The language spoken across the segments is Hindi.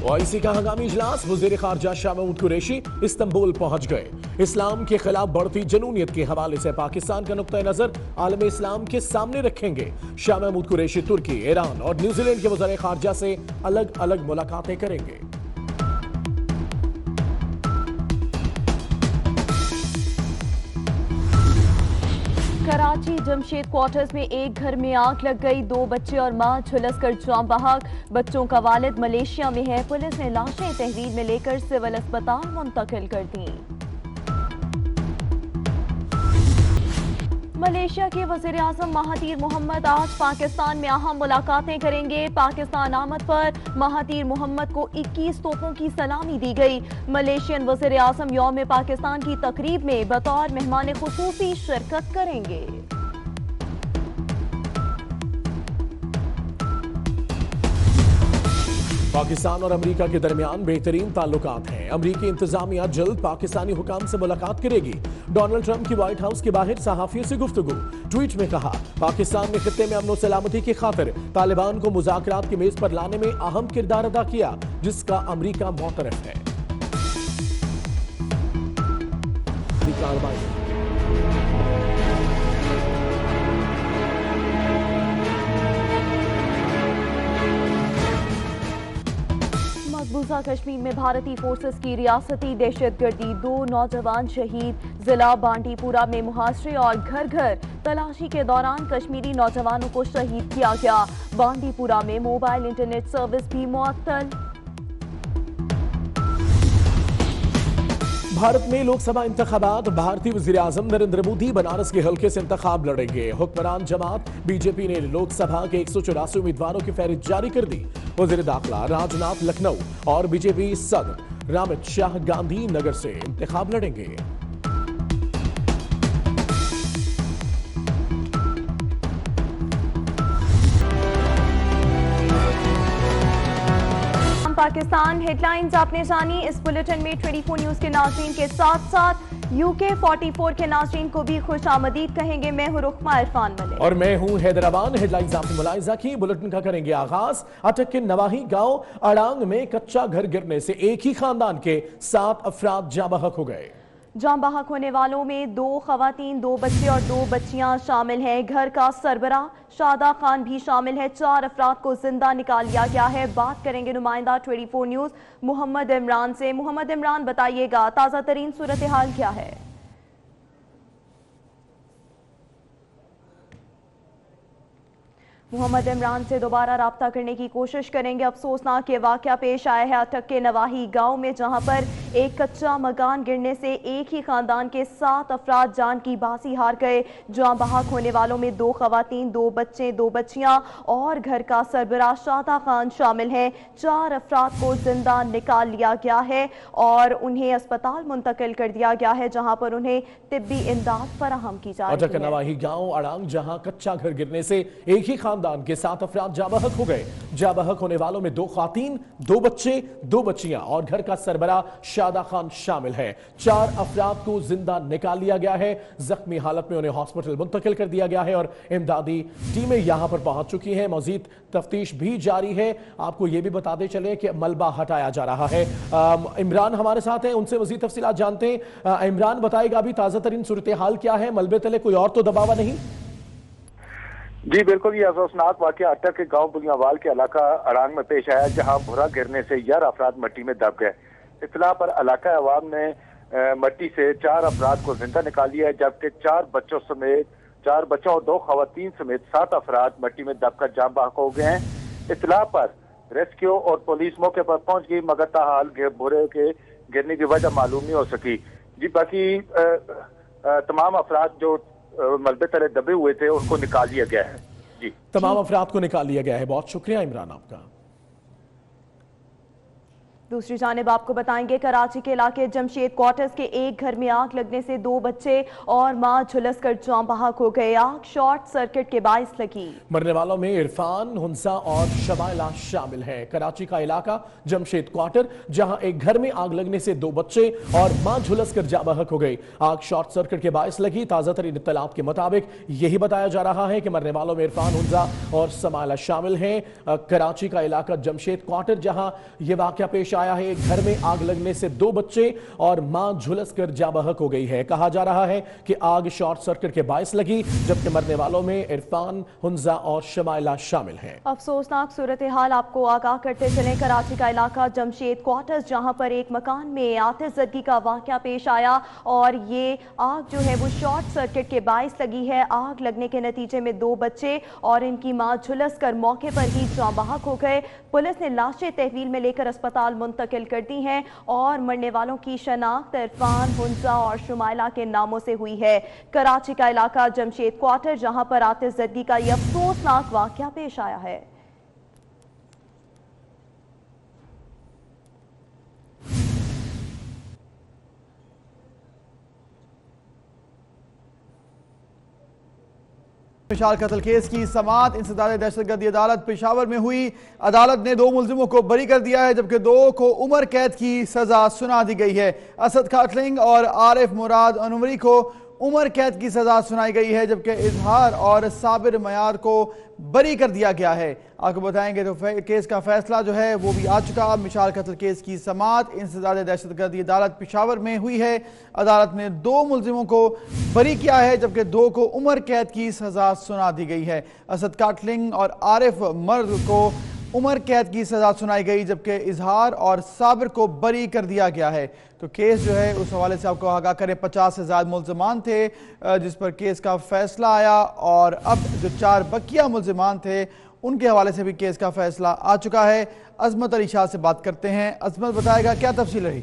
ओआईसी का हंगामी इजलास, वज़ीर खारजा शाह महमूद कुरैशी इस्तांबुल पहुंच गए। इस्लाम के खिलाफ बढ़ती जनूनियत के हवाले से पाकिस्तान का नुक्ता नजर आलम इस्लाम के सामने रखेंगे। शाह महमूद कुरैशी तुर्की, ईरान और न्यूजीलैंड के वज़ीर खारजा से अलग अलग मुलाकातें करेंगे। कराची जमशेद क्वार्टर्स में एक घर में आग लग गई, 2 बच्चे और मां झुलसकर जाम बहक। बच्चों का वालिद मलेशिया में है। पुलिस ने लाशें तहवील में लेकर सिविल अस्पताल मुंतकिल कर दी। मलेशिया के वज़ीर आज़म महातीर मोहम्मद आज पाकिस्तान में अहम मुलाकातें करेंगे। पाकिस्तान आमद पर महातीर मोहम्मद को 21 तोपों की सलामी दी गई। मलेशियन वज़ीर आज़म यौम पाकिस्तान की तकरीब में बतौर मेहमान खुसूसी शिरकत करेंगे। पाकिस्तान और अमेरिका के दरमियान बेहतरीन ताल्लुकात हैं। अमेरिकी इंतजामिया जल्द पाकिस्तानी हुकाम से मुलाकात करेगी। डोनाल्ड ट्रंप की व्हाइट हाउस के बाहर सहाफियों से गुफ्तगू। ट्वीट में कहा, पाकिस्तान ने खित्ते में अमन और सलामती की खातिर तालिबान को मुज़ाकरात की मेज पर लाने में अहम किरदार अदा किया, जिसका अमेरिका मुतरफ है। मकबूजा कश्मीर में भारतीय फोर्सेस की रियासती दहशतगर्दी, 2 नौजवान शहीद। जिला बांडीपुरा में मुहासरे और घर घर तलाशी के दौरान कश्मीरी नौजवानों को शहीद किया गया। बांडीपुरा में मोबाइल इंटरनेट सर्विस भी मुअत्तल। भारत में लोकसभा इंतखाबात, भारतीय वज़ीर आज़म नरेंद्र मोदी बनारस के हल्के से इंतखाब लड़ेंगे। हुक्मरान जमात बीजेपी ने लोकसभा के 184 उम्मीदवारों की फहरिस्त जारी कर दी। वज़ीर दाखिला राजनाथ लखनऊ और बीजेपी सदर रामित शाह गांधी नगर से इंतखाब लड़ेंगे। पाकिस्तान हेडलाइंस आपने जानी। इस बुलेटिन में 24 न्यूज के नाज़रीन के साथ साथ यूके 44 के नाज़रीन को भी खुश आमदीद कहेंगे। मैं हूं रुकमा इरफान मलिक और मैं हूं हैदराबाद। हेडलाइंस आपने मुलाहिजा की। बुलेटिन का करेंगे आगाज। अटक के नवाही गांव अड़ांग में कच्चा घर गिरने से एक ही खानदान के 7 अफराद जाँ बहक हो गए। जाँ बहक होने वालों में 2 खवातीन, 2 बच्चे और 2 बच्चियां शामिल हैं। घर का सरबराह शादा खान भी शामिल है। 4 अफराद को जिंदा निकाल लिया गया है। बात करेंगे नुमाइंदा 24 न्यूज मोहम्मद इमरान से। मोहम्मद इमरान, बताइएगा ताज़ा तरीन सूरत हाल क्या है? मोहम्मद इमरान से दोबारा राब्ता करने की कोशिश करेंगे। अफसोसनाक ये वाकया पेश आया है अटक के नवाही गांव में, जहां पर एक कच्चा मकान गिरने से एक ही खानदान के 7 अफराद जान की बाजी हार गए। जाँ बहक होने वालों में 2 खवातीन, 2 बच्चे, 2 बच्चियां और घर का सरबराह शादा खान शामिल हैं। 4 अफराद को जिंदा निकाल लिया गया है और उन्हें अस्पताल मुंतकिल कर दिया गया है, जहां पर उन्हें तिब्बी इमदाद फराहम की जा रही है। अटक नवाही गांव अड़ांग, जहां कच्चा घर गिरने से एक ही खानदान के 7 अफराद जाँ बहक हो गए। जाँ बहक होने वालों में 2 खातीन, 2 बच्चे, 2 बच्चियां और घर का सरबराह शादा खान शामिल है। 4 अफराद को जिंदा निकाल लिया गया है। जख्मी हालत में उन्हें हॉस्पिटल मुंतकिल कर दिया गया है और इमदादी टीमें यहां पर पहुंच चुकी हैं। मजीद तफ्तीश भी जारी है। आपको यह भी बताते चले कि मलबा हटाया जा रहा है। इमरान हमारे साथ हैं, उनसे मजीद तफसीलात जानते हैं। इमरान, बताएगा अभी ताजा तरीन सूरत हाल क्या है? मलबे तले कोई और तो दबावा नहीं? जी बिल्कुल, ये अफसोसनाक वाकया अटक के गांव बुलियावाल के इलाका अड़ांग में पेश आया, जहां भुरा गिरने से 11 अफराद मिट्टी में दब गए। इत्तला पर इलाका अवाम ने मिट्टी से 4 अफराद को जिंदा निकाल लिया है, जबकि 4 बच्चों और 2 खवातीन समेत 7 अफराद मिट्टी में दबकर जाँ बहक हो गए हैं। इत्तला पर रेस्क्यू और पुलिस मौके पर पहुंच गई, मगर ताहाल भुरे के गिरने की वजह मालूम नहीं हो सकी। जी बाकी तमाम अफराद जो मलबे तले दबे हुए थे उनको निकाल लिया गया है। जी, तमाम अफराद को निकाल लिया गया है। बहुत शुक्रिया इमरान आपका। दूसरी जानिब आपको बताएंगे कराची के इलाके जमशेद क्वार्टर्स के एक घर में आग लगने से 2 बच्चे और मां झुलसकर जान बहक हो गए। आग शॉर्ट सर्किट के बाइस लगी। मरने वालों में इरफान, हुंसा और शमाइला शामिल हैं। कराची का इलाका जमशेद क्वार्टर, जहां एक घर में आग लगने से 2 बच्चे और मां झुलसकर जान बहक हो गई। आग शॉर्ट सर्किट के बाइस लगी। ताजा तरीन इत्तलात के मुताबिक यही बताया जा रहा है कि मरने वालों में इरफान, हुंसा और शमाइला शामिल हैं। कराची का इलाका जमशेद क्वार्टर, जहां यह वाकया पेश आया है, एक घर में आग लगने से 2 बच्चे और मां झुलसकर जान बहक हो गई है। कहा जा रहा है कि आग शॉर्ट सर्किट के बाइस लगी, जबकि मरने वालों में इरफान, हुंजा और शमाइला शामिल हैं। अफसोसनाक सूरत हाल आपको आगाह करते चले। कराची का इलाका जमशेद क्वार्टर्स, जहां पर एक मकान में आतिशज़दगी का वाकया पेश आया और ये आग जो है वो शॉर्ट सर्किट के बाइस लगी है। आग लगने के नतीजे में 2 बच्चे और इनकी मां झुलसकर मौके पर ही जान बहक हो गए। पुलिस ने लाशें तहवील में लेकर अस्पताल मुंतकिल कर दी हैं और मरने वालों की शनाख्त इरफान, हुंजा और शुमाइला के नामों से हुई है। कराची का इलाका जमशेद क्वार्टर, जहां पर आतिशज़दगी का यह अफसोसनाक वाकया पेश आया है। मिशाल कत्ल केस की समाअत इंसदाद दहशतगर्दी अदालत पेशावर में हुई। अदालत ने 2 मुलजिमों को बरी कर दिया है, जबकि 2 को उम्र कैद की सजा सुना दी गई है। असद काटलिंग और आरिफ मुराद अनवरी को उम्र कैद की सजा सुनाई गई है, जबकि इजहार और साबिर मयार को बरी कर दिया गया है। आपको बताएंगे तो केस का फैसला जो है वो भी आ चुका। मिशाल कत्ल केस की समाअत इंसदाद दहशतगर्दी अदालत पेशावर में हुई है। अदालत ने 2 मुलजिमों को बरी किया है, जबकि 2 को उम्र कैद की सजा सुना दी गई है। असद काटलिंग और आरिफ मर्द को उम्र कैद की सजा सुनाई गई, जबकि इजहार और साबिर को बरी कर दिया गया है। तो केस जो है उस हवाले से आपको आगाह करें, 50 से ज़्यादा मुल्ज़िमान थे जिस पर केस का फैसला आया, और अब जो 4 बकिया मुल्ज़िमान थे उनके हवाले से भी केस का फैसला आ चुका है। अजमत अली शाह से बात करते हैं। अजमत, बताएगा क्या तफसील रही?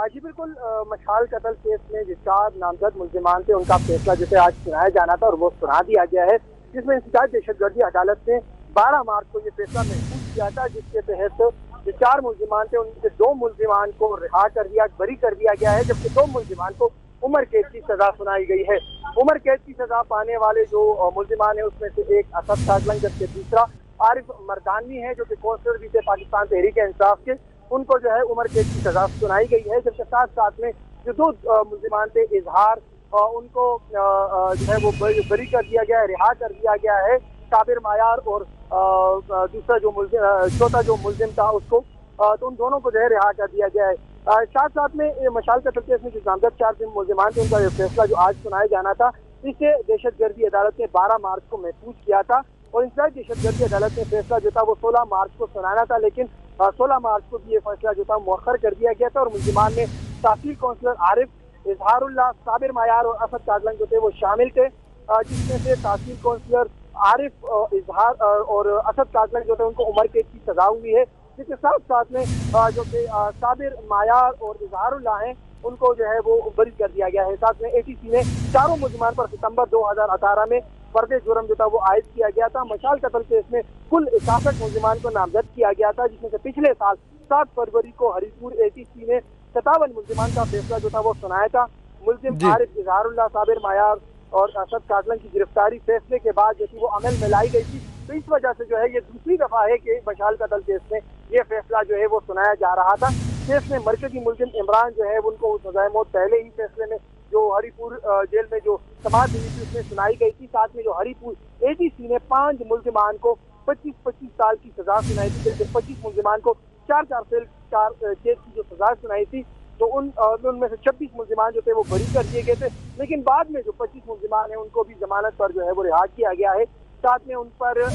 जी बिल्कुल, मशाल कत्ल केस में जो 4 नामजद मुल्ज़िमान थे उनका फैसला जिसे आज सुनाया जाना था और वो सुना दिया गया है, जिसमें इंसदाद दहशतगर्दी अदालत ने 12 मार्च को ये फैसला महसूस किया था, जिसके तहत जो 4 मुल्ज़िमान थे उनके 2 मुल्ज़िमान को रिहा कर दिया, बरी कर दिया गया है, जबकि 2 मुल्ज़िमान को उम्र कैद की सजा सुनाई गई है। उम्र कैद की सजा पाने वाले जो मुल्ज़िमान है उसमें से एक असद काटलिंग, जबकि दूसरा आरिफ मर्दानवी है जो कि कौंसलर भी थे पाकिस्तान तहरीक इंसाफ के। उनको जो है उम्र कैद की सजा सुनाई गई है, जबकि साथ साथ में जो 2 मुल्ज़िमान थे इजहार, उनको जो है वो बरी कर दिया गया है, रिहा कर दिया गया है। साबिर मायार और दूसरा जो चौथा जो मुल्जिम था उसको, तो उन दोनों को जो है रिहा कर दिया गया है। साथ साथ में मशाल कत्ल केस में जो नामजद 4 मुल्जिमान थे उनका फैसला जो आज सुनाया जाना था, इसे दहशतगर्दी अदालत ने 12 मार्च को महफूज किया था और इंसदाद दहशतगर्दी अदालत ने फैसला जो था वो 16 मार्च को सुनाना था, लेकिन 16 मार्च को भी ये फैसला जो था मुअख्खर कर दिया गया था और मुल्जिमान में तहसील काउंसलर आरिफ, इजहारुल्लाह, साबिर मायार और असद काटलिंग जो थे वो शामिल थे, जिसमें से तहसील काउंसलर आरिफ, इजहार और असद काटलिंग जो थे उनको उम्र कैद की सजा हुई है, जिसके साथ साथ में जो कि साबिर मायार और इजहारुल्लाह हैं उनको जो है वो बरी कर दिया गया है। साथ में एटीसी ने 4 मुल्ज़िमान पर सितंबर 2018 में फर्द जुर्म जो था वो आयद किया गया था। मशाल कत्ल केस में कुल 61 मुल्ज़िमान को नामजद किया गया था, जिसमें से पिछले साल 7 फरवरी को हरीपुर एटीसी ने 57 मुल्ज़िमान का फैसला जो था वो सुनाया था। मुल्ज़िम आरिफ, इजहारुल्लाह, साबिर मायार और असद काटलिंग की गिरफ्तारी फैसले के बाद जो थी वो अमल में लाई गई थी, तो इस वजह से जो है ये दूसरी दफा है कि मशाल कत्ल केस में ये फैसला जो है वो सुनाया जा रहा था। केस में मरकजी मुल्जिम इमरान जो है उनको सजाए मौत पहले ही फैसले में जो हरीपुर जेल में जो समाअत हुई थी उसमें सुनाई गई थी। साथ में जो हरीपुर एटीसी ने 5 मुल्जिमान को 25-25 साल की सजा सुनाई थी, जबकि 25 मुल्जिमान को 4-4 साल कैद की जो सजा सुनाई थी, तो उनमें से 26 मुल्जिमान जो थे वो बरी कर दिए गए थे, लेकिन बाद में जो 25 मुल्जिमान हैं उनको भी जमानत पर जो है वो रिहा किया गया है। साथ में उन पर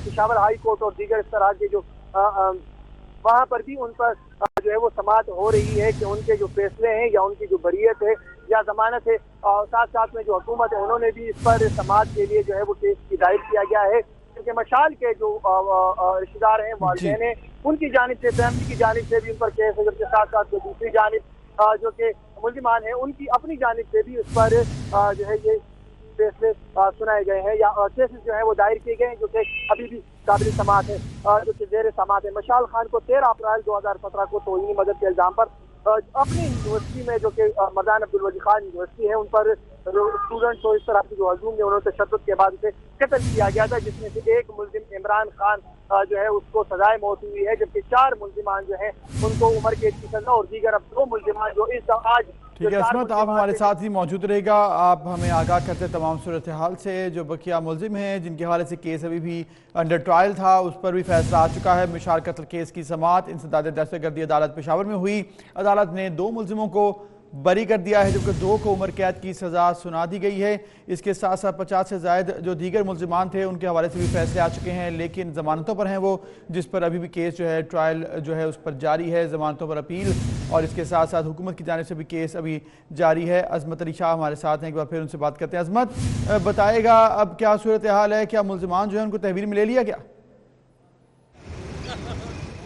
पेशावर हाई कोर्ट और दीगर इस तरह के जो वहाँ पर भी उन पर जो है वो समाअत हो रही है कि उनके जो फैसले हैं या उनकी जो बरीयत है या जमानत है, और साथ साथ में जो हुकूमत है उन्होंने भी इस पर समाअत के लिए जो है वो केस की दायर किया गया है, क्योंकि मशाल के जो रिश्तेदार हैं, वालिदैन हैं, उनकी जानिब से, फैमिली की जानिब से भी उन पर केस है, जबकि साथ साथ दूसरी जानिब जो कि मुल्जिमान हैं उनकी अपनी जानिब से भी उस पर जो है ये फैसले सुनाए गए हैं या केसेस जो है वो दायर किए गए हैं, जो कि अभी भी काबिल समात है जो कि जेर समात है। मशाल खान को 13 अप्रैल 2017 को तौहीनी मदद के इल्जाम पर अपनी यूनिवर्सिटी में जो कि मर्दान अब्दुल वली खान यूनिवर्सिटी है उन पर स्टूडेंट्स को इस तरह की जो हजूम ने उन्होंने तशद्दुद के बाद उसे कत्ल किया गया था, जिसमें से एक मुल्जिम इमरान खान जो है उसको सजाए मौत हुई है, जबकि 4 मुल्जिमान जो है उनको उम्र कैद की सजा और दीगर अब 2 मुल्जिमान जो इस आज। ठीक है असमत, आप हमारे साथ ही मौजूद रहेगा, आप हमें आगाह करते तमाम सूरत हाल से। जो बकिया मुल्जिम हैं जिनके हवाले से केस अभी भी अंडर ट्रायल था उस पर भी फैसला आ चुका है। मिशाल कत्ल केस की समाअत इंसदाद दहशतगर्दी अदालत पेशावर में हुई। अदालत ने 2 मुल्जिमों को बरी कर दिया है जबकि 2 को उम्र कैद की सज़ा सुना दी गई है। इसके साथ साथ 50 से ज़ायद जो दीगर मुल्जिमान थे उनके हवाले से भी फैसले आ चुके हैं, लेकिन ज़मानतों पर हैं वो, जिस पर अभी भी केस जो है ट्रायल जो है उस पर जारी है, ज़मानतों पर अपील, और इसके साथ साथ हुकूमत की जानिब से भी केस अभी जारी है। अजमत अली शाह हमारे साथ हैं, एक बार फिर उनसे बात करते हैं। अजमत, बताएगा अब क्या सूरत हाल है, क्या मुल्जिमान जो है उनको तहवील में ले लिया गया?